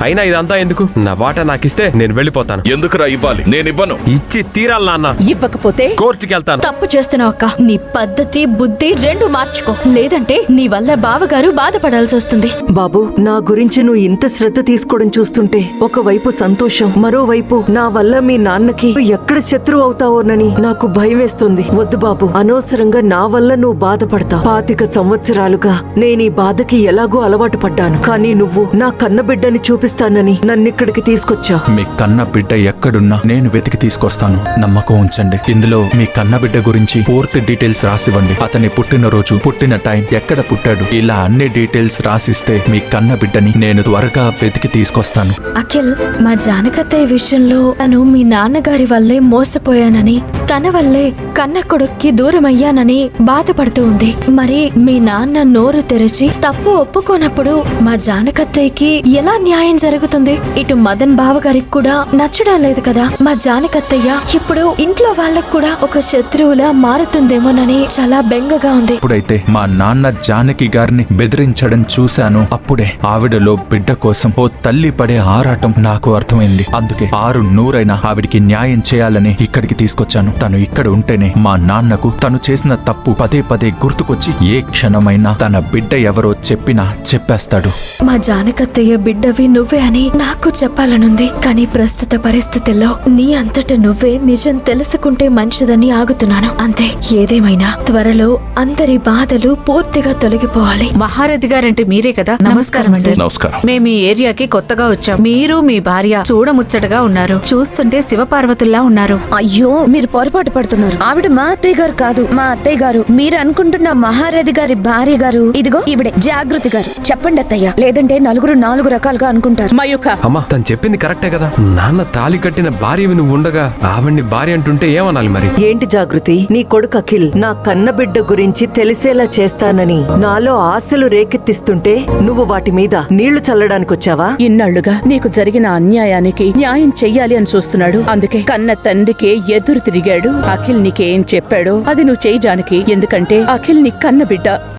అయినా ఇదంతా ఎందుకు? నా వాటా నాకిస్తే నేను వెళ్ళిపోతాను. ఎందుకురా ఇవ్వాలి? నేనివ్వను. ఇచ్చి తీరాలి నాన్న. ఇవ్వకపోతే కోర్టుకి వెళ్తాను. తప్పు చేస్తున్నావు అక్క. నీ పద్ధతి బుద్ధి రెండు మార్చుకో, లేదంటే నీ వల్ల బావగారు బాధపడాల్సి వస్తుంది. బాబు, నా గురించి నువ్వు ఇంత శ్రద్ధ తీసుకోవడం చూస్తుంటే ఒకవైపు సంతోషం, మరోవైపు నా వల్ల మీ నాన్నకి ఎక్కడ శత్రువు అవుతావోనని నాకు భయం వేస్తుంది. వద్దు బాబు, అనవసరంగా నా వల్ల నువ్వు బాధపడతావు. 25 సంవత్సరాలుగా నేను ఈ బాధకి ఎలాగో అలవాటు పడ్డాను. కానీ నువ్వు నా కన్నబిడ్డని చూపిస్తానని నన్నిక్కడికి తీసుకొచ్చావు. మీ కన్న బిడ్డ ఎక్కడున్నా నేను వెతికి తీసుకొస్తాను. నమ్మకం ఉంచండి. ఇందులో మీ కన్న బిడ్డ గురించి పూర్తి డీటెయిల్స్ రాసివ్వండి. అతని పుట్టినరోజు, పుట్టిన టైం, ఎక్కడ పుట్టాడు, ఇలా అన్ని డీటెయిల్స్ రాసిస్తే మీ కన్న బిడ్డని నేను త్వరగా వెతికి తీసుకొస్తాను. అఖిల్, మా జానకత్తయ్య విషయంలో తను మీ నాన్నగారి వల్లే మోసపోయానని, తన వల్లే కన్న కొడుక్కి దూరం అయ్యానని బాధపడుతూ ఉంది. మరి మీ నాన్న నోరు తెరిచి తప్పు ఒప్పుకోనప్పుడు మా జానకత్తయ్యకి ఎలా న్యాయం జరుగుతుంది? ఇటు మదన్ బావగారికి కూడా నచ్చడం లేదు కదా. మా జానకత్తయ్య ఇప్పుడు ఇంట్లో వాళ్ళకు కూడా ఒక శత్రువులా మారుతుందేమోనని చాలా బెంగగా ఉంది. ఇప్పుడైతే మా నాన్న జానకి గారిని బెదిరించడం చూశాను. అప్పుడే ఆవిడలో బిడ్డ కోసం ఓ తల్లి పడే ఆరాటం నాకు అర్థమైంది. అందుకే 600 ఆవిడికి న్యాయం చేయాలని ఇక్కడికి తీసుకొచ్చాను. తను ఇక్కడ ఉంటేనే మా నాన్నకు తను చేసిన తప్పు పదే పదే గుర్తుకొచ్చి ఏ క్షణమైనా తన బిడ్డ ఎవరో చెప్పేస్తాడు. మా జానకత్తయ్య బిడ్డవి నువ్వే అని నాకు చెప్పాలనుంది. కానీ ప్రస్తుత పరిస్థితుల్లో నీ అంతట నువ్వే నిజం తెలుసుకుంటే మంచిదని ఆగుతున్నాను అంతే. ఏదేమైనా త్వరలో అందరి బాధలు పూర్తిగా తొలగిపోవాలి. మహారథి గారంటే మీరే కదా? నమస్కారం అండి. నమస్కారం. మేము ఈ ఏరియాకి కొత్తగా వచ్చాం. మీరు మీ భార్య చూడముచ్చటగా ఉన్నారు. చూస్తుంటే శివపార్వతుల్లా ఉన్నారు. అయ్యో, మీరు పొరపాటు పడుతున్నారు. ఆవిడ మా అత్తయ్య గారు కాదు. మా అత్తయ్య గారు మీరు అనుకుంటున్న మహారథి గారి భార్య గారు ఇదిగో ఈవిడే, జాగృతి గారు. చెప్పండి అత్తయ్య, లేదంటే నలుగురు 4 రకాలుగా అనుకుంటారు. మయూక, అమ్మా, తను చెప్పింది కరెక్టే కదా. నాన్న తాళి కట్టిన భార్యవి నువ్వు ఉండగా ఆవిడ్ని భార్య అంటుంటే ఏమనాలి మరి? ఏంటి జాగృతి, నీ కొడుకు అఖిల్ నా కన్నబిడ్డ గురించి తెలిసేలా చేస్తానని నాలో ఆశలు రేకెత్తిస్తుంటే నువ్వు వాటి మీద నీళ్లు చల్లడానికి వచ్చావా? ఇన్నాళ్లుగా నీకు జరిగిన అన్యాయానికి న్యాయం చెయ్యాలి అని చూస్తున్నాడు. అందుకే కన్న తండ్రికే ఎదురు తిరిగాడు. అఖిల్ నీకేం చెప్పాడో అది నువ్వు చెయ్యి జానకి. ఎందుకంటే అఖిల్ నీ కన్న బిడ్డ.